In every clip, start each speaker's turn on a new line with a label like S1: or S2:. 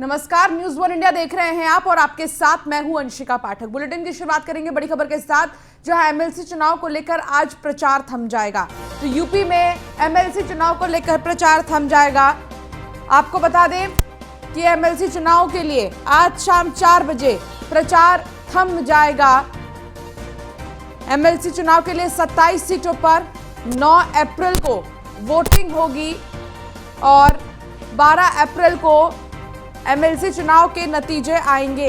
S1: नमस्कार, news one India देख रहे हैं आप और आपके साथ मैं हूं अंशिका पाठक। बुलेटिन की शुरुआत करेंगे बड़ी खबर के साथ, जहां एमएलसी चुनाव को लेकर आज प्रचार थम जाएगा। तो यूपी में एमएलसी चुनाव को लेकर प्रचार थम जाएगा। आपको बता दें कि एमएलसी चुनाव के लिए आज शाम 4 बजे प्रचार थम जाएगा। एमएलसी चुनाव के लिए 27 सीटों पर 9 अप्रैल को वोटिंग होगी और 12 अप्रैल को एमएलसी चुनाव के नतीजे आएंगे।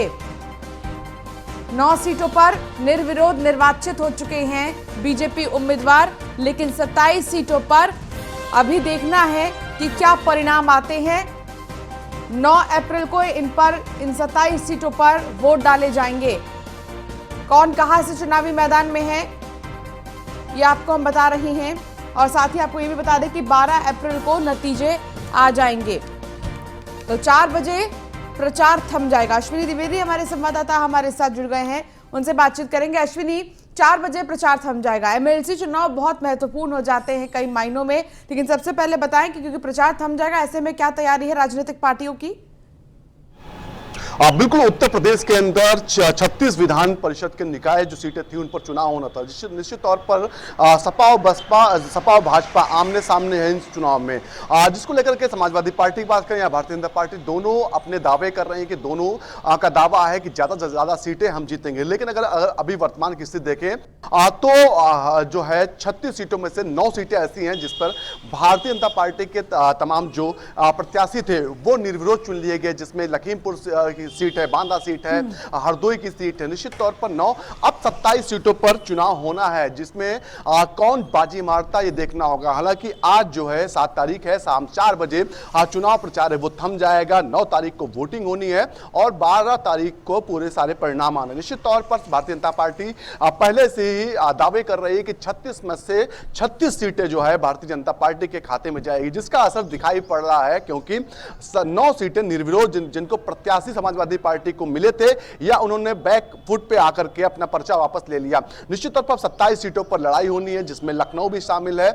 S1: 9 सीटों पर निर्विरोध निर्वाचित हो चुके हैं बीजेपी उम्मीदवार, लेकिन 27 सीटों पर अभी देखना है कि क्या परिणाम आते हैं। 9 अप्रैल को इन 27 सीटों पर वोट डाले जाएंगे। कौन कहां से चुनावी मैदान में है ये आपको हम बता रहे हैं और साथ ही आपको ये भी बता दें कि 12 अप्रैल को नतीजे आ जाएंगे। तो 4 बजे प्रचार थम जाएगा। अश्विनी द्विवेदी हमारे संवाददाता हमारे साथ जुड़ गए हैं, उनसे बातचीत करेंगे। अश्विनी, 4 बजे प्रचार थम जाएगा। एमएलसी चुनाव बहुत महत्वपूर्ण हो जाते हैं कई मायनों में, लेकिन सबसे पहले बताएं कि क्योंकि प्रचार थम जाएगा, ऐसे में क्या तैयारी है राजनीतिक पार्टियों की?
S2: बिल्कुल, उत्तर प्रदेश के अंदर 36 विधान परिषद के निकाय जो सीटें थी उन पर चुनाव होना था। निश्चित तौर पर सपा और भाजपा आमने सामने है इस चुनाव में, जिसको लेकर के समाजवादी पार्टी की बात करें या भारतीय जनता पार्टी, दोनों अपने दावे कर रहे हैं कि दोनों का दावा है कि ज्यादा से ज्यादा सीटें हम जीतेंगे। लेकिन अगर अभी वर्तमान की स्थिति देखें तो जो है 36 सीटों में से 9 सीटें ऐसी हैं जिस पर भारतीय जनता पार्टी के तमाम जो प्रत्याशी थे वो निर्विरोध चुन लिए गए, जिसमें लखीमपुर सीट है, बांदा सीट है, हरदोई की सीट है। निश्चित तौर पर 9 अब 27 सीटों पर चुनाव होना है, जिसमें कौन बाजी मारता ये देखना होगा। हालांकि आज जो है 7 तारीख है, शाम 4 बजे चुनाव प्रचार है वो थम जाएगा। 9 तारीख को वोटिंग होनी है और 12 तारीख को पूरे सारे परिणाम आने। निश्चित तौर पर भारतीय जनता पार्टी पहले से ही दावे कर रही है कि 36 में से 36 सीटें जो है भारतीय जनता पार्टी के खाते में जाएगी, जिसका असर दिखाई पड़ रहा है, क्योंकि 9 सीटें निर्विरोध जिनको प्रत्याशी समाजवादी पार्टी को मिले थे या उन्होंने बैक फुट पे आकर के अपना पर्चा वापस ले लिया। निश्चित तौर पर 27 सीटों पर लड़ाई होनी है, जिसमें लखनऊ भी शामिल है।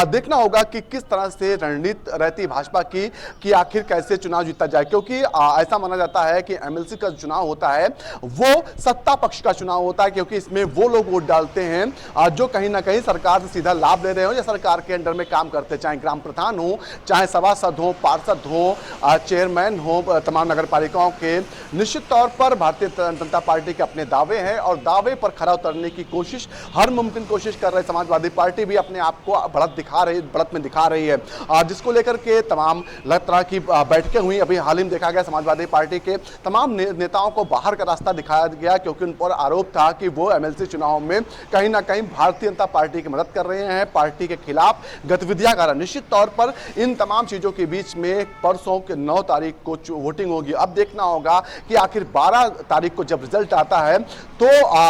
S2: देखना होगा कि किस तरह से रणनीति रहती भाजपा की कि आखिर कैसे चुनाव जीता जाए, क्योंकि ऐसा माना जाता है कि एमएलसी का चुनाव होता है वो सत्ता पक्ष का चुनाव होता है, क्योंकि इसमें वो लोग वोट डालते हैं जो कहीं ना कहीं सरकार से सीधा लाभ ले रहे हो या सरकार के अंडर में काम करते, चाहे ग्राम प्रधान हो, चाहे सभासद हो, पार्षद हो, चेयरमैन हो तमाम नगर पालिकाओं के। निश्चित तौर पर भारतीय जनता पार्टी के अपने दावे हैं और दावे पर खरा उतरने की कोशिश, हर मुमकिन कोशिश कर रहे समाजवादी पार्टी भी अपने आप को बढ़त में दिखा रही है, जिसको लेकर के तमाम तरह की बैठकें हुई। अभी हाल ही में देखा गया समाजवादी पार्टी के तमाम नेताओं को बाहर का रास्ता दिखाया गया, क्योंकि उन पर आरोप था कि वो एमएलसी चुनाव में कहीं ना कहीं भारतीय जनता पार्टी की मदद कर रहे हैं, पार्टी के खिलाफ गतिविधियां कर रहे हैं। निश्चित तौर पर इन तमाम चीजों के बीच में परसों के 9 तारीख को वोटिंग होगी। अब देखना होगा कि आखिर 12 तारीख को जब रिजल्ट आता है तो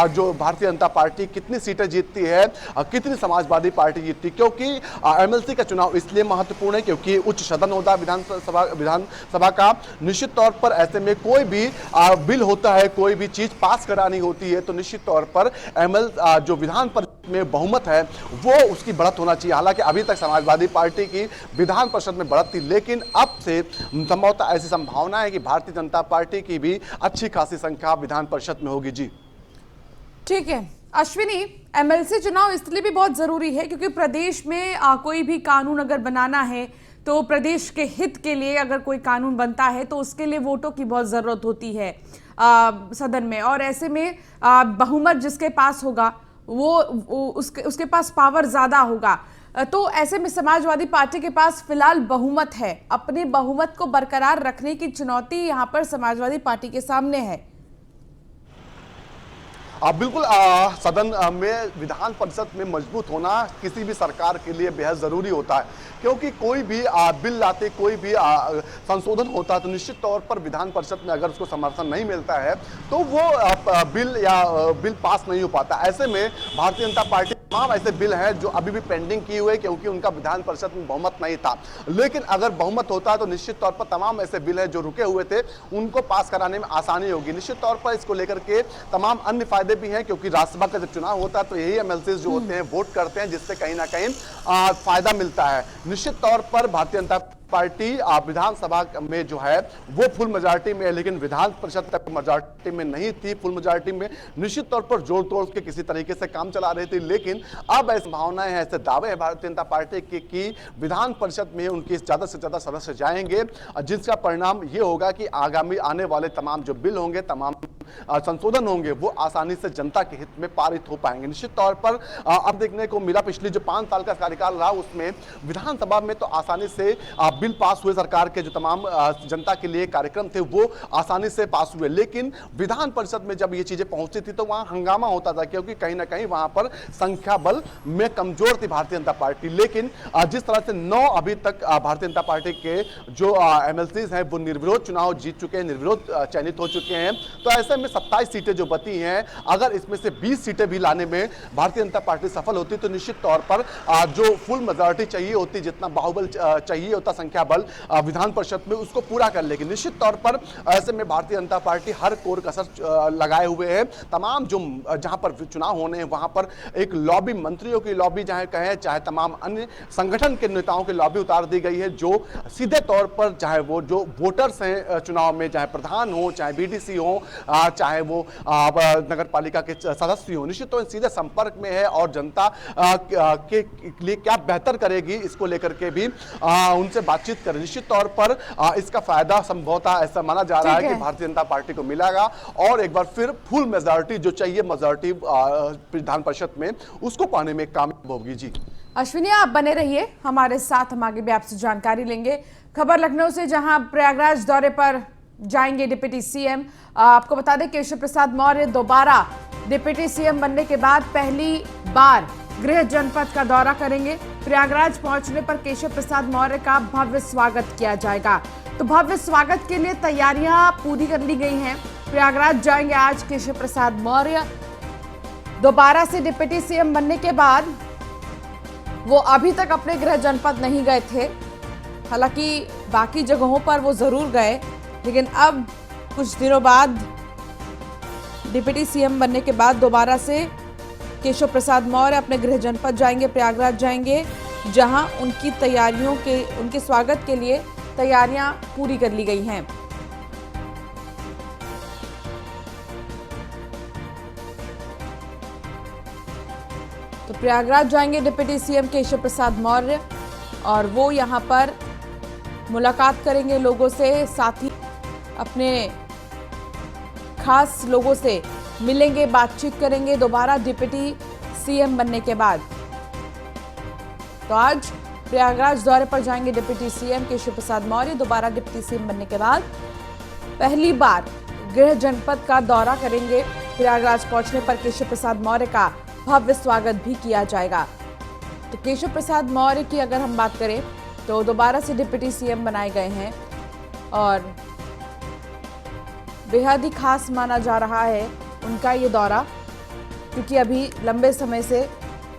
S2: जो भारतीय जनता पार्टी कितनी सीटें जीतती है, कितनी समाजवादी पार्टी जीतती, क्योंकि एमएलसी का चुनाव इसलिए महत्वपूर्ण है क्योंकि उच्च सदन होता है विधानसभा का। निश्चित तौर पर ऐसे में कोई भी बिल होता है, कोई भी चीज पास करानी होती है, तो निश्चित तौर पर जो विधान परिषद में बहुमत है वो उसकी बढ़त होना चाहिए। हालांकि अभी तक समाजवादी पार्टी की विधान परिषद में बढ़त थी, लेकिन अब से संभवतः ऐसी संभावना है कि भारतीय जनता पार्टी की भी अच्छी खासी संख्या विधान परिषद में होगी। जी
S1: ठीक है अश्विनी, एमएलसी चुनाव इसलिए भी बहुत जरूरी है क्योंकि प्रदेश में कोई भी कानून अगर बनाना है तो प्रदेश के हित के लिए अगर कोई कानून बनता है तो उसके लिए वोटों की बहुत जरूरत होती है सदन में, और ऐसे में बहुमत जिसके पास होगा वो उसके पास पावर ज्यादा होगा। तो ऐसे में समाजवादी पार्टी के पास फिलहाल बहुमत है। अपने बहुमत को बरकरार रखने की चुनौती यहां पर समाजवादी पार्टी के सामने है।
S2: बिल्कुल, सदन में विधान परिषद में मजबूत होना किसी भी सरकार के लिए बेहद जरूरी होता है, क्योंकि कोई भी बिल लाते, कोई भी संशोधन होता है तो निश्चित तौर पर विधान परिषद में अगर उसको समर्थन नहीं मिलता है तो वो बिल पास नहीं हो पाता। ऐसे में भारतीय जनता पार्टी तमाम ऐसे बिल हैं जो अभी भी पेंडिंग किए हुए, क्योंकि उनका विधान परिषद में बहुमत नहीं था। लेकिन अगर बहुमत होता है तो निश्चित तौर पर तमाम ऐसे बिल हैं जो रुके हुए थे उनको पास कराने में आसानी होगी। निश्चित तौर पर इसको लेकर के तमाम अन्य फायदे भी हैं, क्योंकि राज्यसभा का जब चुनाव होता है तो यही एमएलसीज जो होते हैं वोट करते हैं, जिससे कहीं ना कहीं फायदा मिलता है। निश्चित तौर पर भारतीय जनता पार्टी विधानसभा में जो है वो फुल मेजॉरिटी में है, लेकिन विधान परिषद तक मेजॉरिटी में नहीं थी। फुल मेजॉरिटी में निश्चित तौर पर जोड़ तोड़ के किसी तरीके से काम चला रही थी, लेकिन अब ऐसी भावनाएं हैं, ऐसे दावे हैं भारतीय जनता पार्टी के कि विधान परिषद में उनके ज्यादा से ज्यादा सदस्य जाएंगे, जिसका परिणाम ये होगा कि आगामी आने वाले तमाम जो बिल होंगे, तमाम संशोधन होंगे, वो आसानी से जनता के हित में पारित हो पाएंगे। निश्चित तौर पर अब देखने को मिला पिछली जो 5 साल का कार्यकाल रहा उसमें विधानसभा में तो आसानी से बिल पास हुए, सरकार के जो तमाम जनता के लिए कार्यक्रम थे वो आसानी से पास हुए, लेकिन विधान परिषद में जब ये चीजें पहुंचती थी तो वहां हंगामा होता था, क्योंकि कहीं ना कहीं वहां पर संख्या बल में कमजोर थी भारतीय जनता पार्टी। लेकिन जिस तरह से 9 अभी तक भारतीय जनता पार्टी के जो एमएलसीज हैं वो निर्विरोध चुनाव जीत चुके हैं, निर्विरोध चयनित हो चुके हैं, तो ऐसे में 27 सीटें जो बची हैं, अगर इसमें से 20 सीटें भी लाने में भारतीय जनता पार्टी सफल होती तो निश्चित तौर पर जो फुल मेजॉरिटी चाहिए होती, जितना बाहुबल चाहिए होता संख्या बल विधान परिषद में, उसको पूरा कर लेगी। निश्चित तौर पर ऐसे में भारतीय जनता पार्टी हर कोर कसर लगाए हुए है। तमाम जो जहां पर चुनाव होने हैं वहां पर एक लॉबी, मंत्रियों की लॉबी चाहे कहें, चाहे तमाम अन्य संगठन के नेताओं की लॉबी उतार दी गई है, जो सीधे तौर पर चाहे वो जो वोटर्स हैं चुनाव में, चाहे प्रधान हो, चाहे बीडीसी हो, चाहे वो नगर पालिका के सदस्य हो, निश्चित तौर सीधे संपर्क में है और जनता के लिए क्या बेहतर करेगी इसको लेकर के भी उनसे बातचीत करें। निश्चित तौर पर इसका फायदा संभवतः ऐसा माना जा रहा है कि भारतीय जनता पार्टी को मिलेगा और एक बार फिर फुल मेजॉरिटी जो चाहिए मेजॉरिटी विधान परिषद में, उसको पाने में कामयाब होगी। जी
S1: अश्विनी, आप बने रहिए हमारे साथ, हम आगे भी आपसे जानकारी लेंगे। खबर लखनऊ से, जहां प्रयागराज दौरे पर जाएंगे डिप्टी सीएम। आपको बता दें केशव प्रसाद मौर्य दोबारा डिप्टी सीएम बनने के बाद पहली बार गृह जनपद का दौरा करेंगे। प्रयागराज पहुंचने पर केशव प्रसाद मौर्य का भव्य स्वागत किया जाएगा। तो भव्य स्वागत के लिए तैयारियां पूरी कर ली गई हैं। प्रयागराज जाएंगे आज केशव प्रसाद मौर्य। दोबारा से डिप्टी सीएम बनने के बाद वो अभी तक अपने गृह जनपद नहीं गए थे, हालांकि बाकी जगहों पर वो जरूर गए, लेकिन अब कुछ दिनों बाद डिप्टी सीएम बनने के बाद दोबारा से केशव प्रसाद मौर्य अपने गृह जनपद जाएंगे, प्रयागराज जाएंगे, जहां उनके स्वागत के लिए तैयारियां पूरी कर ली गई हैं। तो प्रयागराज जाएंगे डिप्टी सीएम केशव प्रसाद मौर्य और वो यहां पर मुलाकात करेंगे लोगों से, साथ ही अपने खास लोगों से मिलेंगे, बातचीत करेंगे दोबारा डिप्टी सीएम बनने के बाद। तो आज प्रयागराज दौरे पर जाएंगे डिप्टी सीएम केशव प्रसाद मौर्य। दोबारा डिप्टी सीएम बनने के बाद पहली बार गृह जनपद का दौरा करेंगे। प्रयागराज पहुंचने पर केशव प्रसाद मौर्य का भव्य स्वागत भी किया जाएगा। तो केशव प्रसाद मौर्य की अगर हम बात करें तो दोबारा से डिप्टी सीएम बनाए गए हैं और बेहद ही खास माना जा रहा है उनका ये दौरा, क्योंकि अभी लंबे समय से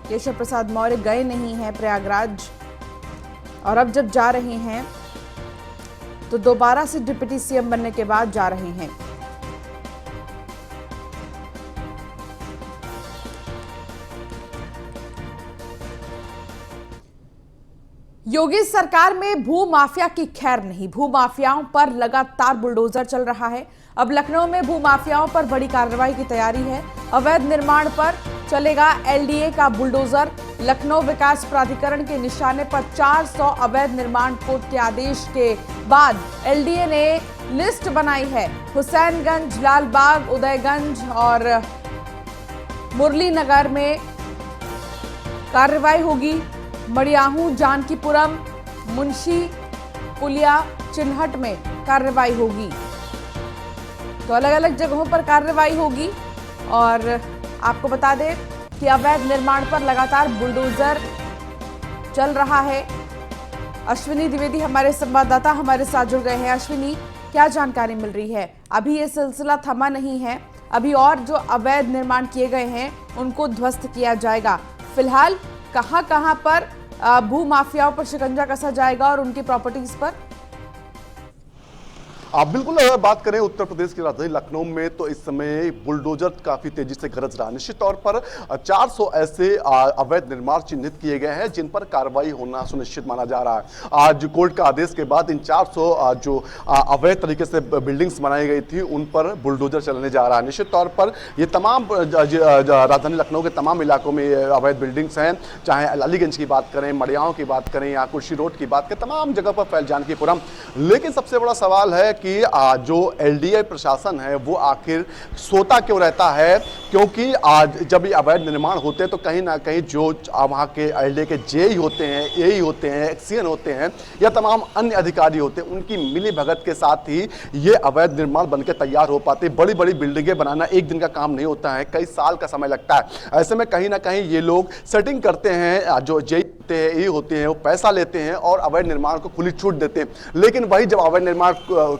S1: केशव प्रसाद मौर्य गए नहीं हैं प्रयागराज, और अब जब जा रहे हैं तो दोबारा से डिप्टी सीएम बनने के बाद जा रहे हैं। योगी सरकार में भू माफिया की खैर नहीं, भू माफियाओं पर लगातार बुलडोजर चल रहा है। अब लखनऊ में भू माफियाओं पर बड़ी कार्रवाई की तैयारी है। अवैध निर्माण पर चलेगा एलडीए का बुलडोजर। लखनऊ विकास प्राधिकरण के निशाने पर 400 अवैध निर्माण कोर्ट के आदेश के बाद एलडीए ने लिस्ट बनाई है। हुसैनगंज, लालबाग, उदयगंज और मुरली नगर में कार्रवाई होगी। मड़ियाहू, जानकीपुरम, मुंशी पुलिया, चिन्हट में कार्रवाई होगी। तो अलग अलग जगहों पर कार्रवाई होगी। और आपको बता दें कि अवैध निर्माण पर लगातार बुलडोजर चल रहा है। अश्विनी द्विवेदी हमारे संवाददाता हमारे साथ जुड़ गए हैं। अश्विनी, क्या जानकारी मिल रही है? अभी ये सिलसिला थमा नहीं है, अभी और जो अवैध निर्माण किए गए हैं उनको ध्वस्त किया जाएगा। फिलहाल कहां पर भू माफियाओं पर शिकंजा कसा जाएगा और उनकी प्रॉपर्टीज पर?
S2: आप बिल्कुल अगर बात करें उत्तर प्रदेश की राजधानी लखनऊ में तो इस समय बुलडोजर काफी तेजी से गरज रहा है। निश्चित तौर पर 400 ऐसे अवैध निर्माण चिन्हित किए गए हैं जिन पर कार्रवाई होना सुनिश्चित माना जा रहा है। आज कोर्ट का आदेश के बाद इन 400 जो अवैध तरीके से बिल्डिंग्स बनाई गई थी उन पर बुलडोजर चलने जा रहा है। निश्चित तौर पर ये तमाम राजधानी लखनऊ के तमाम इलाकों में अवैध बिल्डिंग्स हैं, चाहे अलीगंज की बात करें, मड़ियाओं की बात करें या कुर्सी रोड की बात करें, तमाम जगह पर फैल जानकीपुरम। लेकिन सबसे बड़ा सवाल है कि जो एलडीए प्रशासन है वो आखिर सोता क्यों रहता है, क्योंकि आज जब ये अवैध निर्माण होते हैं तो कहीं ना कहीं जो वहाँ के एलडीए के जेई होते हैं, एई होते हैं, एक्सीएन होते हैं या तमाम अन्य अधिकारी होते हैं, उनकी मिली भगत के साथ ही ये अवैध निर्माण बनकर तैयार हो पाते। बड़ी बड़ी बिल्डिंगें बनाना एक दिन का काम नहीं होता है, कई साल का समय लगता है। ऐसे में कहीं ना कहीं ये लोग सेटिंग करते हैं, जो जेई होते हैं, ए होते हैं, वो पैसा लेते हैं और अवैध निर्माण को खुली छूट देते हैं। लेकिन वही जब अवैध निर्माण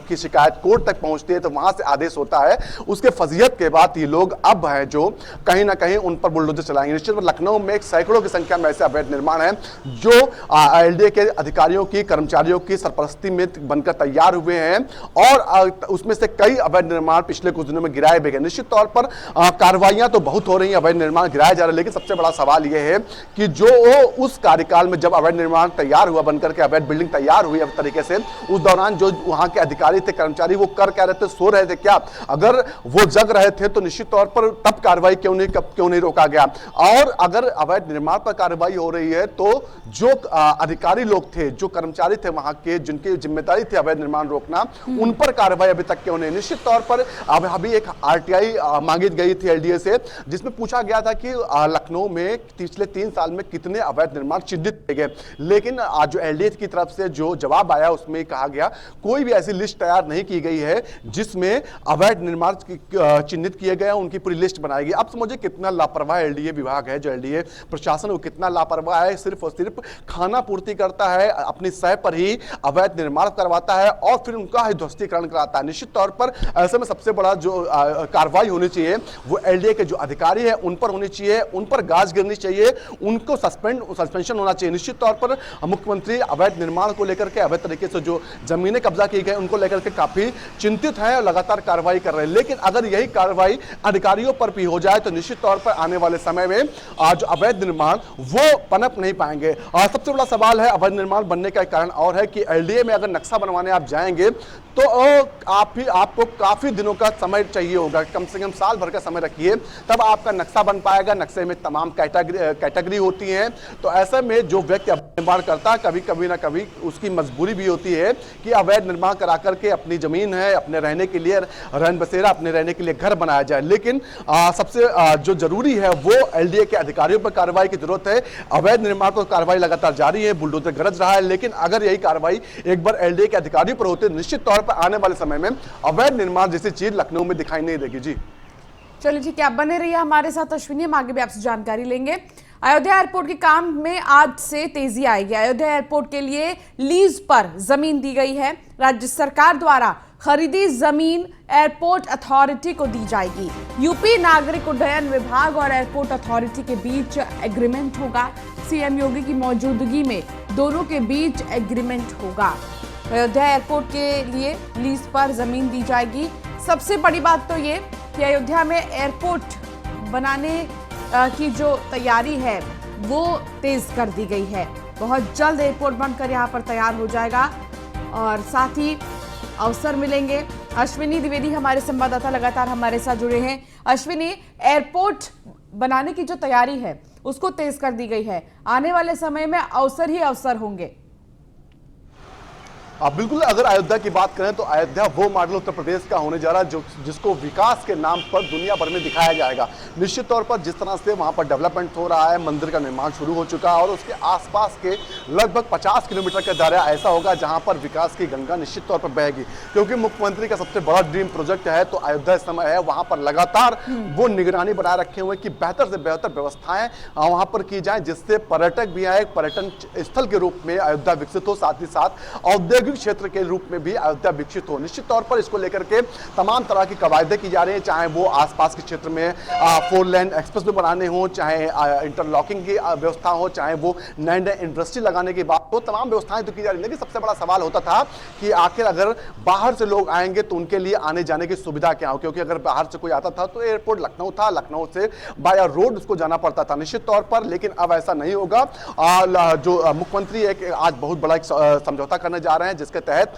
S2: की शिकायत कोर्ट तक पहुंचती है तो वहां से आदेश होता है, उसके फजीयत के बाद ये लोग अब है जो कहीं ना कहीं उन पर बुलडोजर चलाएंगे। निश्चित लखनऊ में सैकड़ों की संख्या में ऐसे अवैध निर्माण हैं जो एलडीए के अधिकारियों की, कर्मचारियों की सरपरस्ती में बनकर तैयार हुए हैं और उसमें से कई अवैध निर्माण पिछले कुछ दिनों में गिराए भी गए। निश्चित तौर पर कार्रवाइयां तो बहुत हो रही हैं, अवैध निर्माण गिराए जा रहे हैं, लेकिन सबसे बड़ा सवाल यह है कि जो उस कार्यकाल में जब अवैध निर्माण तैयार हुआ, बनकर के अवैध बिल्डिंग तैयार हुई अब तरीके से, उस दौरान जो वहां के अधिकारी थे, कर्मचारी, वो कर क्या रहे थे, सो रहे थे क्या? अगर वो जग रहे थे तो निश्चित तौर पर तब कार्रवाई क्यों नहीं रोका गया? और अगर अवैध निर्माण पर कार्रवाई हो रही है तो जो अधिकारी लोग थे, जो कर्मचारी थे वहां के, जिनकी जिम्मेदारी थी अवैध निर्माण रोकना, उन पर कार्रवाई अभी तक क्यों नहीं? निश्चित तौर पर अभी एक आरटीआई मांगी गई थी एलडीए से, जिसमें पूछा गया था कि लखनऊ में पिछले 3 साल में कितने अवैध निर्माण चिन्हित किए गए। लेकिन आज जो एलडीए की तरफ से जो जवाब आया उसमें कहा गया कोई भी ऐसी लिस्ट तैयार नहीं की गई है जिसमें अवैध निर्माण चिन्हित किए गए, उनकी पूरी लिस्ट बनाई गई। अब समझिए कितना लापरवाह एलडीए विभाग है, जो एलडीए प्रशासन वो कितना लापरवाह है, सिर्फ और सिर्फ खाना पूर्ति करता है, अपनी सह पर ही अवैध निर्माण करवाता है और फिर उनका ही ध्वस्तीकरण कराता है। निश्चित तौर पर ऐसे में सबसे बड़ा जो कार्रवाई होनी चाहिए वो एलडीए के जो अधिकारी है उन पर होनी चाहिए, उन पर गाज गिरनी चाहिए, उनको सस्पेंशन होना चाहिए। निश्चित तौर पर मुख्यमंत्री अवैध निर्माण को लेकर के, अवैध तरीके से जो जमीनें कब्जा की गई उनको लेकर के काफी चिंतित है और लगातार कार्रवाई कर रहे हैं। लेकिन अगर यही कार्रवाई अधिकारियों पर भी हो जाए तो निश्चित तौर पर आने वाले समय में आज अवैध निर्माण वो पनप नहीं पाएंगे। और सबसे बड़ा सवाल है अवैध निर्माण बनने का कारण और है कि एलडीए में अगर नक्शा बनवाने आप जाएंगे तो आपको काफी दिनों का समय चाहिए होगा, कम से कम साल भर का समय रखिए तब आपका नक्शा बन पाएगा। नक्शे में तमाम कैटेगरी होती हैं, तो ऐसे में जो व्यक्ति निर्माण करता है कभी ना कभी उसकी मजबूरी भी होती है कि अवैध निर्माण करा करके अपनी जमीन है, अपने रहने के लिए रहन बसेरा, अपने रहने के लिए घर बनाया जाए। लेकिन सबसे जो जरूरी है वो एलडीए के अधिकारियों पर कार्रवाई की जरूरत है। अवैध निर्माण पर कार्रवाई लगातार जारी है, बुलडोजर गरज रहा है, लेकिन अगर यही कार्रवाई एक बार एलडीए के अधिकारियों पर होती है निश्चित तौर पर आने वाले समय में अवैध निर्माण जैसी चीज लखनऊ में दिखाई नहीं देगी। जी
S1: चलिए ठीक है, आप बने रहिए हमारे साथ अश्विनी, हम आगे भी आपसे जानकारी लेंगे। अयोध्या एयरपोर्ट के काम में आज से तेजी आएगी। अयोध्या एयरपोर्ट के लिए लीज पर जमीन दी गई है। राज्य सरकार द्वारा खरीदी जमीन एयरपोर्ट अथॉरिटी को दी जाएगी। यूपी नागरिक उड्डयन विभाग और एयरपोर्ट अथॉरिटी के बीच एग्रीमेंट होगा। सीएम योगी की मौजूदगी में दोनों के बीच एग्रीमेंट होगा। अयोध्या एयरपोर्ट के लिए लीज पर जमीन दी जाएगी। सबसे बड़ी बात तो ये कि अयोध्या में एयरपोर्ट बनाने की जो तैयारी है वो तेज कर दी गई है। बहुत जल्द एयरपोर्ट बनकर यहाँ पर तैयार हो जाएगा और साथ ही अवसर मिलेंगे। अश्विनी द्विवेदी हमारे संवाददाता लगातार हमारे साथ जुड़े हैं। अश्विनी, एयरपोर्ट बनाने की जो तैयारी है उसको तेज कर दी गई है, आने वाले समय में अवसर ही अवसर होंगे।
S2: आप बिल्कुल, अगर अयोध्या की बात करें तो अयोध्या वो मॉडल उत्तर प्रदेश का होने जा रहा है जिसको विकास के नाम पर दुनिया भर में दिखाया जाएगा। निश्चित तौर पर जिस तरह से वहां पर डेवलपमेंट हो रहा है, मंदिर का निर्माण शुरू हो चुका है और उसके आसपास के लगभग 50 किलोमीटर का दायरा ऐसा होगा जहां पर विकास की गंगा निश्चित तौर पर बहेगी। क्योंकि मुख्यमंत्री का सबसे बड़ा ड्रीम प्रोजेक्ट है तो अयोध्या इस समय है, वहां पर लगातार वो निगरानी बनाए रखे हुए कि बेहतर से बेहतर व्यवस्थाएं वहां पर की जाए, जिससे पर्यटक भी आए, पर्यटन स्थल के रूप में अयोध्या विकसित हो, साथ ही साथ औद्योगिक औद्योगिक क्षेत्र के रूप में भी अयोध्या विकसित हो। निश्चित तौर पर इसको लेकर के तमाम तरह की कवायदें की जा रही हैं, चाहे वो आसपास के क्षेत्र में 4 लेन एक्सप्रेस वे बनाने हो, चाहे इंटरलॉकिंग की व्यवस्था हो, चाहे वो नए नए इंडस्ट्री लगाने की बात हो, तमाम व्यवस्थाएं तो की जा रही है। लेकिन सबसे बड़ा सवाल होता था कि आखिर अगर बाहर से लोग आएंगे तो उनके लिए आने जाने की सुविधा क्या हो, क्योंकि अगर बाहर से कोई आता था तो एयरपोर्ट लखनऊ था, लखनऊ से बाय रोड उसको जाना पड़ता था निश्चित तौर पर। लेकिन अब ऐसा नहीं होगा। जो मुख्यमंत्री एक आज बहुत बड़ा एक समझौता करने जा रहे हैं, जिसके तहत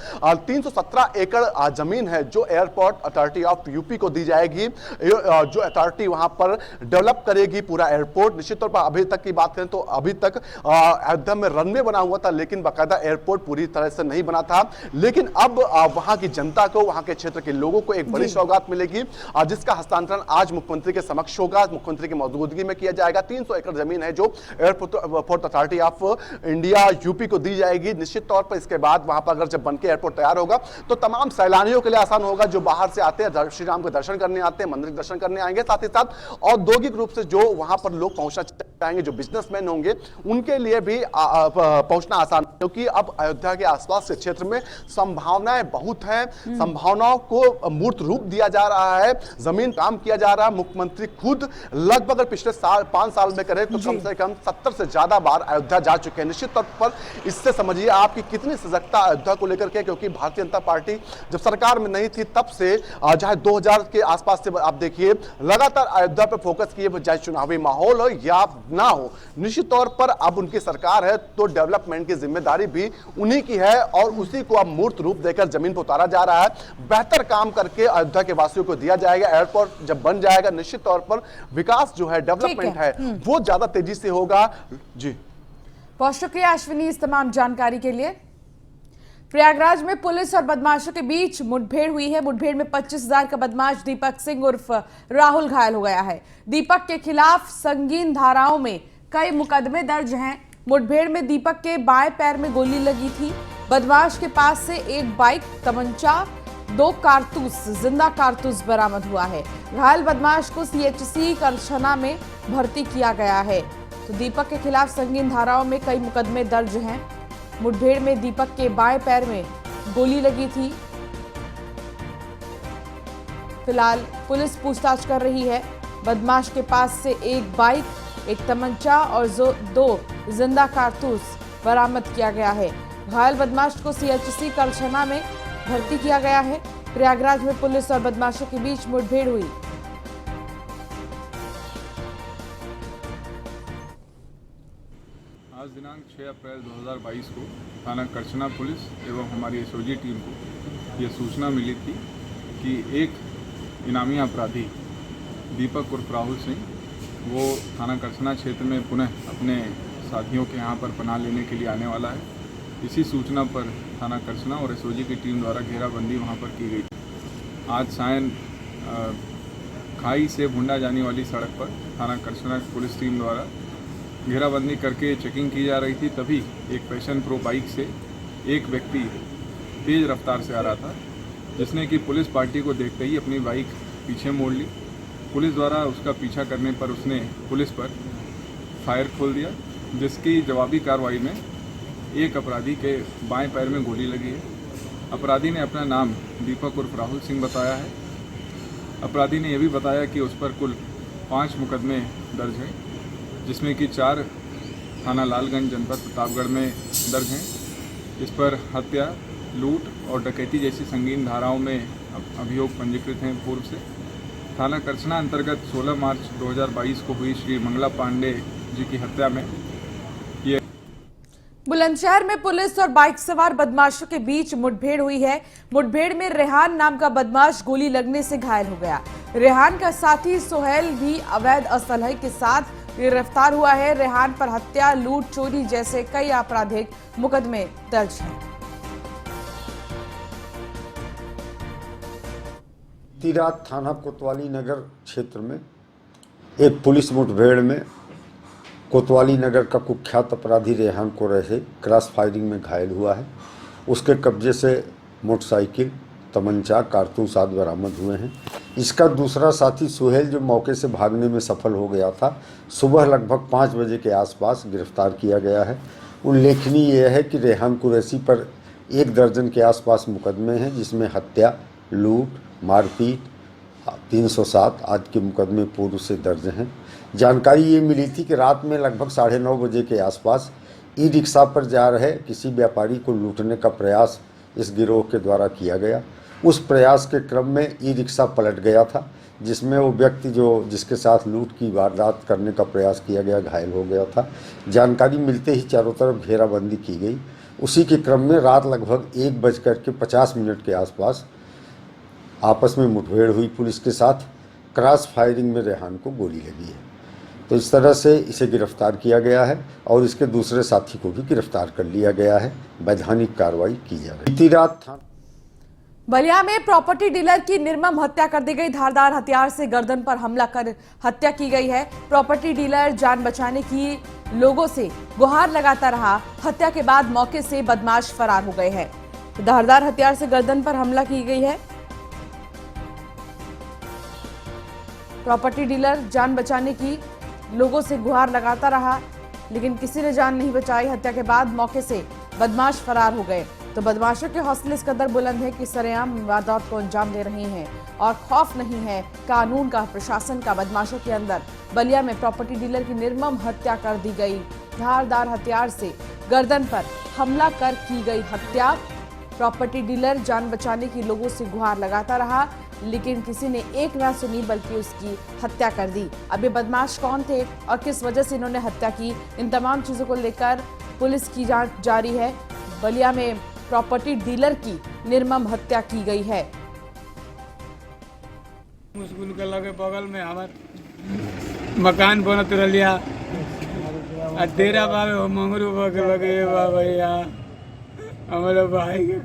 S2: 317 एकड़ जमीन है जो एयरपोर्ट अथॉरिटी ऑफ यूपी को दी जाएगी। जो अथॉरिटी वहां पर डेवलप करेगी पूरा एयरपोर्ट। निश्चित तौर पर अभी तक की बात करें तो अभी तक अयोध्या में रनवे बना हुआ था, लेकिन बाकायदा एयरपोर्ट पूरी तरह से नहीं बना था। लेकिन अब वहां की जनता को, वहां के क्षेत्र के लोगों को एक बड़ी सौगात मिलेगी, जिसका हस्तांतरण आज मुख्यमंत्री के समक्ष होगा, मुख्यमंत्री की मौजूदगी में किया जाएगा। 300 एकड़ जमीन है जो airport authority of India UP को दी जाएगी। निश्चित तौर पर इसके बाद वहां पर अगर जब बनके एयरपोर्ट तैयार होगा तो तमाम सैलानियों के लिए आसान होगा, जो बाहर से आते हैं, श्री राम के दर्शन करने आते हैं, मंदिर के दर्शन करने आएंगे। साथ ही साथ औद्योगिक रूप से जो वहां पर लोग पहुंचना चाहेंगे, जो बिजनेसमैन होंगे, उनके लिए भी पहुंचना आसान, क्योंकि अब अयोध्या के आसपास के क्षेत्र में संभावनाएं बहुत हैं। संभावनाओं को मूर्त रूप दिया जा रहा है, जमीन काम किया जा रहा है। मुख्यमंत्री खुद लगभग अगर पिछले 5 साल में करें तो कम से कम 70 से ज्यादा बार अयोध्या जा चुके हैं। निश्चित तौर पर इससे समझिए आपकी कितनी सजगता अयोध्या को लेकर के, क्योंकि भारतीय जनता पार्टी जब सरकार में नहीं थी तब से चाहे 2000 के आसपास से आप देखिए लगातार अयोध्या पर फोकस किए, चाहे चुनावी माहौल हो या ना हो। निश्चित तौर पर अब उनकी सरकार है तो डेवलपमेंट की जिम्मेदारी भी उन्हीं की है और उसी को अब मूर्त रूप देकर जमीन पर उतारा जा रहा है। बेहतर काम करके अयोध्या के वासियों को दिया जाएगा। एयरपोर्ट जब बन जाएगा निश्चित तौर पर विकास जो है, डेवलपमेंट है वो ज्यादा तेजी से होगा। जी
S1: बहुत शुक्रिया अश्विनी इस तमाम जानकारी के लिए। प्रयागराज में पुलिस और बदमाशों के बीच मुठभेड़ हुई है। मुठभेड़ में 25,000 का बदमाश दीपक सिंह उर्फ राहुल घायल हो गया है। दीपक के खिलाफ संगीन धाराओं में कई मुकदमे दर्ज हैं। मुठभेड़ में दीपक के बाएं पैर में गोली लगी थी। बदमाश के पास से एक बाइक, तमंचा, 2 कारतूस, जिंदा कारतूस बरामद हुआ है। घायल बदमाश को CHC करछना में भर्ती किया गया है। तो दीपक के खिलाफ संगीन धाराओं में कई मुकदमे दर्ज हैं। मुठभेड़ में दीपक के बाएं पैर में गोली लगी थी। फिलहाल पुलिस पूछताछ कर रही है। बदमाश के पास से एक बाइक, एक तमंचा और 2 जिंदा कारतूस बरामद किया गया है। घायल बदमाश को CHC करछना में भर्ती किया गया है। प्रयागराज में पुलिस और बदमाशों के बीच मुठभेड़ हुई।
S3: आज दिनांक 6 अप्रैल 2022 को थाना करछना पुलिस एवं हमारी SOG टीम को यह सूचना मिली थी कि एक इनामी अपराधी दीपक उर्फ राहुल सिंह वो थाना करछना क्षेत्र में पुनः अपने साथियों के यहाँ पर पनाह लेने के लिए आने वाला है। इसी सूचना पर थाना करछना और SOG की टीम द्वारा घेराबंदी वहाँ पर की गई थी। आज सायं खाई से भुंडा जाने वाली सड़क पर थाना करछना पुलिस टीम द्वारा घेराबंदी करके चेकिंग की जा रही थी। तभी एक पैशन प्रो बाइक से एक व्यक्ति तेज़ रफ्तार से आ रहा था, जिसने कि पुलिस पार्टी को देखते ही अपनी बाइक पीछे मोड़ ली। पुलिस द्वारा उसका पीछा करने पर उसने पुलिस पर फायर खोल दिया, जिसकी जवाबी कार्रवाई में एक अपराधी के बाएं पैर में गोली लगी है। अपराधी ने अपना नाम दीपक उर्फ राहुल सिंह बताया है। अपराधी ने यह भी बताया कि उस पर कुल 5 मुकदमे दर्ज हैं, जिसमें कि 4 थाना लालगंज जनपद प्रतापगढ़ में दर्ज हैं। इस पर हत्या, लूट और डकैती जैसी संगीन धाराओं में अभियोग पंजीकृत हैं पूर्व से। थाना करछना अंतर्गत 16 मार्च 2022 को हुई श्री मंगला पांडे जी की हत्या में
S1: बुलंदशहर में पुलिस और बाइक सवार बदमाशों के बीच मुठभेड़ हुई है। मुठभेड़ में रेहान नाम का बदमाश गोली लगने से घायल हो गया। रेहान का साथी सोहेल भी अवैध असलहे के साथ गिरफ्तार हुआ है। रेहान पर हत्या, लूट, चोरी जैसे कई आपराधिक मुकदमे दर्ज हैं।
S4: बीती रात थाना कोतवाली नगर क्षेत्र में एक पुलिस मुठभेड़ में कोतवाली नगर का कुख्यात अपराधी रेहान कुरैशी क्रॉस फायरिंग में घायल हुआ है। उसके कब्जे से मोटरसाइकिल, तमंचा, कारतूस आदि बरामद हुए हैं। इसका दूसरा साथी सुहेल जो मौके से भागने में सफल हो गया था, सुबह लगभग 5 बजे के आसपास गिरफ्तार किया गया है। उल्लेखनीय यह है कि रेहान कुरैशी पर 1 दर्जन के आसपास मुकदमे हैं, जिसमें हत्या, लूट, मारपीट, 307 आदि के मुकदमे पूर्व से दर्ज हैं। जानकारी ये मिली थी कि रात में लगभग 9:30 बजे के आसपास ई रिक्शा पर जा रहे किसी व्यापारी को लूटने का प्रयास इस गिरोह के द्वारा किया गया। उस प्रयास के क्रम में ई रिक्शा पलट गया था, जिसमें वो व्यक्ति जिसके साथ लूट की वारदात करने का प्रयास किया गया घायल हो गया था। जानकारी मिलते ही चारों तरफ घेराबंदी की गई। उसी के क्रम में रात लगभग 1:50 के आसपास आपस में मुठभेड़ हुई पुलिस के साथ। क्रॉस फायरिंग में रेहान को गोली लगी है। तो इस तरह से इसे गिरफ्तार किया गया है और इसके दूसरे साथी को भी गिरफ्तार कर लिया गया है। वैधानिक कार्रवाई की जा रही है। बीती रात
S1: बलिया में प्रॉपर्टी डीलर की निर्मम हत्या कर दी गई। धारदार हथियार से गर्दन पर हमला कर हत्या की गई है। प्रॉपर्टी डीलर जान बचाने की लोगों से गुहार लगाता रहा। हत्या के बाद मौके से बदमाश फरार हो गए हैं। धारदार हथियार से गर्दन पर हमला की गई है। प्रॉपर्टी डीलर जान बचाने की लोगों से गुहार लगाता रहा, लेकिन किसी ने जान नहीं बचाई। हत्या के बाद मौके से बदमाश फरार हो गए। तो बदमाशों के हौसले इस कदर बुलंद है कि सरेआम वारदात को अंजाम दे रहे हैं और खौफ नहीं है कानून का, प्रशासन का बदमाशों के अंदर। बलिया में प्रॉपर्टी डीलर की निर्मम हत्या कर दी गई। धारदार हथियार से गर्दन पर हमला कर की गई हत्या। प्रॉपर्टी डीलर जान बचाने की लोगों से गुहार लगाता रहा, लेकिन किसी ने एक ना सुनी बल्कि उसकी हत्या कर दी। अब ये बदमाश कौन थे और किस वजह से इन्होंने हत्या की, इन तमाम चीजों को लेकर पुलिस की जांच जारी है। बलिया में प्रॉपर्टी डीलर की निर्मम हत्या की गई है।
S5: स्कूल के लगे बगल में हमार मकान बनत रहिया तेरा बाबे हो मंगरू के लगे बा भैया हमारे भाई के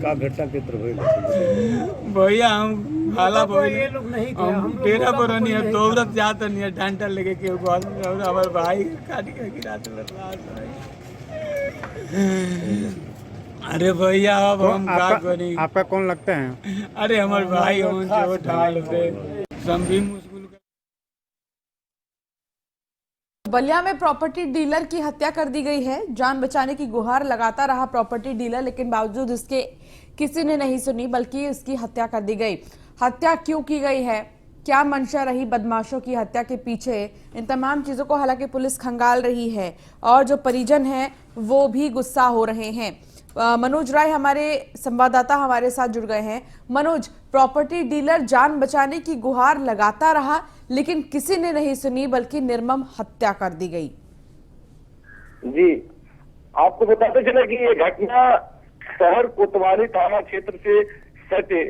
S6: का घटना के तरफ
S5: भैया हम हाला भैया हम तेरा पर नहीं है दौड़त जात नहीं है डंडा लेके के घर में और हमारे भाई काट के गिरा तो अरे भैया अब हम क्या करें।
S6: आपका कौन लगता है?
S5: अरे हमारे भाई हम जो ढाल से संभी मुश्किल।
S1: बलिया में प्रॉपर्टी डीलर की हत्या कर दी गई है। जान बचाने की गुहार लगाता रहा प्रॉपर्टी डीलर, लेकिन बावजूद इसके किसी ने नहीं सुनी बल्कि उसकी हत्या कर दी गई। हत्या क्यों की गई है, क्या मंशा रही बदमाशों की हत्या के पीछे, इन तमाम चीजों को हालांकि पुलिस खंगाल रही है और जो परिजन हैं वो भी गुस्सा हो रहे हैं। मनोज राय हमारे संवाददाता हमारे साथ जुड़ गए हैं। मनोज, प्रॉपर्टी डीलर जान बचाने की गुहार लगाता रहा लेकिन किसी ने नहीं सुनी बल्कि निर्मम हत्या कर दी गई।
S7: जी, आपको बताते चले कि ये घटना शहर कोतवाली थाना क्षेत्र से सटे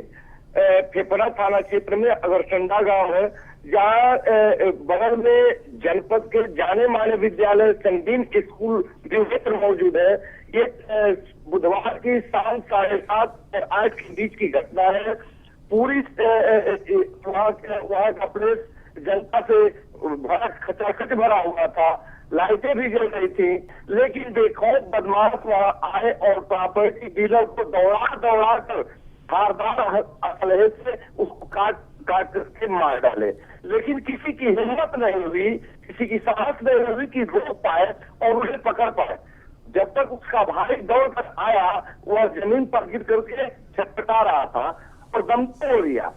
S7: फेफड़ा थाना क्षेत्र में अगरसंडा गांव है, जहाँ बगल में जनपद के जाने माने विद्यालय संदीन स्कूल भी मौजूद है। ये बुधवार की शाम 7:30 और 8 के बीच की घटना है। पूरी वहाँ का प्रेस जनता से भरा खचाखच भरा हुआ था, लाइटें भी जल रही थी, लेकिन बेखौफ बदमाश वहाँ आए और प्रॉपर्टी डीलर को दौड़ा कर धारदार असलहे से उसको काट करके मार डाले। लेकिन किसी की हिम्मत नहीं हुई, किसी की साहस नहीं हुई कि रोक पाए और उन्हें पकड़ पाए। जब तक उसका भाई दौड़ कर आया, वह जमीन पर गिर करके छटपटा रहा था और दम तोड़ दिया।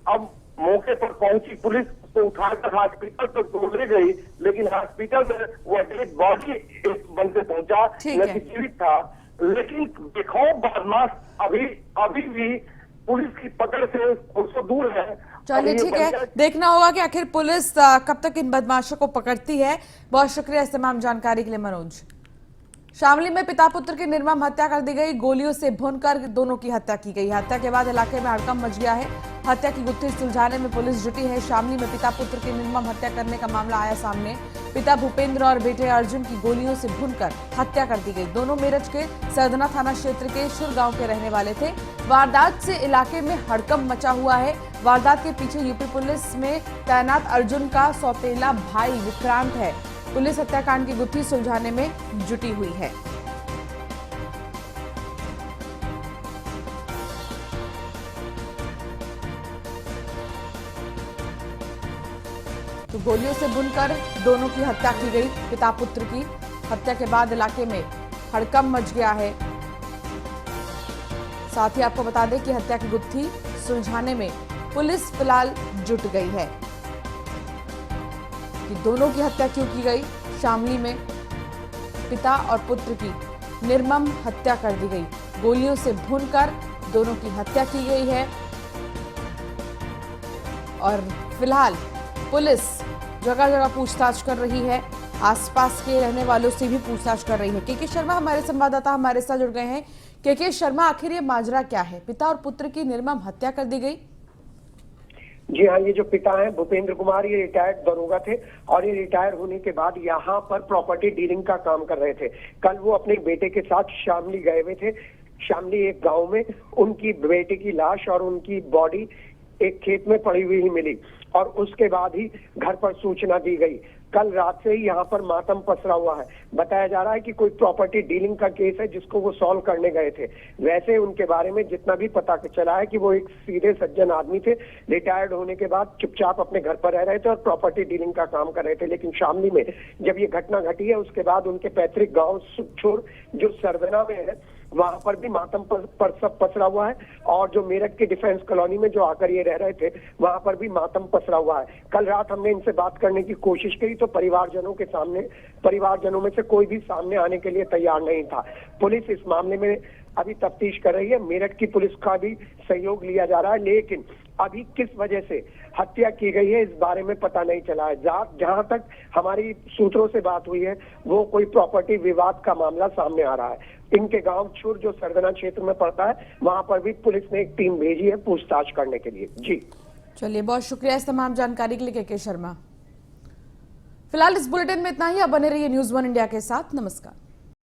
S7: अब मौके पर पहुंची पुलिस उसको उठाकर हॉस्पिटल तक ले गई, लेकिन हॉस्पिटल में वह डेड बॉडी बनकर पहुंचा, जीवित था। लेकिन बेखौफ बदमाश अभी भी पुलिस की पकड़ से कुछ दूर है।
S1: चलिए ठीक है, देखना होगा कि आखिर पुलिस कब तक इन बदमाशों को पकड़ती है। बहुत शुक्रिया इस तमाम जानकारी के लिए मनोज। शामली में पिता पुत्र की निर्मम हत्या कर दी गई। गोलियों से भूनकर दोनों की हत्या की गई। हत्या के बाद इलाके में हड़कंप मच गया है। हत्या की गुत्थी सुलझाने में पुलिस जुटी है। शामली में पिता पुत्र की निर्मम हत्या करने का मामला आया सामने। पिता भूपेंद्र और बेटे अर्जुन की गोलियों से भूनकर हत्या कर दी गई। दोनों मेरठ के सरदना थाना क्षेत्र के शुर गांव के रहने वाले थे। वारदात से इलाके में हड़कंप मचा हुआ है। वारदात के पीछे यूपी पुलिस में तैनात अर्जुन का सौतेला भाई विक्रांत है। पुलिस हत्याकांड की गुत्थी सुलझाने में जुटी हुई है। तो गोलियों से भूनकर दोनों की हत्या की गई। पिता पुत्र की हत्या के बाद इलाके में हड़कंप मच गया है। साथ ही आपको बता दें कि हत्या की गुत्थी सुलझाने में पुलिस फिलहाल जुट गई है कि दोनों की हत्या क्यों की गई। शामली में पिता और पुत्र की निर्मम हत्या कर दी गई, गोलियों से भूनकर दोनों की हत्या की गई है और फिलहाल पुलिस जगह जगह पूछताछ कर रही है, आसपास के रहने वालों से भी पूछताछ कर रही है। के शर्मा हमारे संवाददाता हमारे साथ जुड़ गए हैं। के शर्मा, आखिर ये माजरा क्या है? पिता और पुत्र की निर्मम हत्या कर दी गई।
S8: जी हाँ, ये जो पिता हैं भूपेंद्र कुमार, ये रिटायर्ड दरोगा थे और ये रिटायर होने के बाद यहाँ पर प्रॉपर्टी डीलिंग का काम कर रहे थे। कल वो अपने बेटे के साथ शामली गए हुए थे। शामली एक गांव में उनकी बेटे की लाश और उनकी बॉडी एक खेत में पड़ी हुई ही मिली और उसके बाद ही घर पर सूचना दी गई। कल रात से ही यहाँ पर मातम पसरा हुआ है। बताया जा रहा है कि कोई प्रॉपर्टी डीलिंग का केस है जिसको वो सॉल्व करने गए थे। वैसे उनके बारे में जितना भी पता चला है कि वो एक सीधे सज्जन आदमी थे, रिटायर्ड होने के बाद चुपचाप अपने घर पर रह रहे थे और प्रॉपर्टी डीलिंग का काम कर रहे थे। लेकिन शामली में जब ये घटना घटी है उसके बाद उनके पैतृक गाँव सुखछोर जो सरवना में है वहां पर भी मातम पर सब पसरा हुआ है और जो मेरठ के डिफेंस कॉलोनी में जो आकर ये रह रहे थे वहां पर भी मातम पसरा हुआ है। कल रात हमने इनसे बात करने की कोशिश की तो परिवारजनों में से कोई भी सामने आने के लिए तैयार नहीं था। पुलिस इस मामले में अभी तफ्तीश कर रही है। मेरठ की पुलिस का भी सहयोग लिया जा रहा है, लेकिन अभी किस वजह से हत्या की गई है इस बारे में पता नहीं चला है। जहां तक हमारी सूत्रों से बात हुई है वो कोई प्रॉपर्टी विवाद का मामला सामने आ रहा है। इनके गांव छुर जो सरगना क्षेत्र में पड़ता है वहां पर भी पुलिस ने एक टीम भेजी है पूछताछ करने के लिए। जी
S1: चलिए, बहुत शुक्रिया इस तमाम जानकारी के लिए के शर्मा। फिलहाल इस बुलेटिन में इतना ही। आप बने रहिए न्यूज़ 1 इंडिया के साथ। नमस्कार।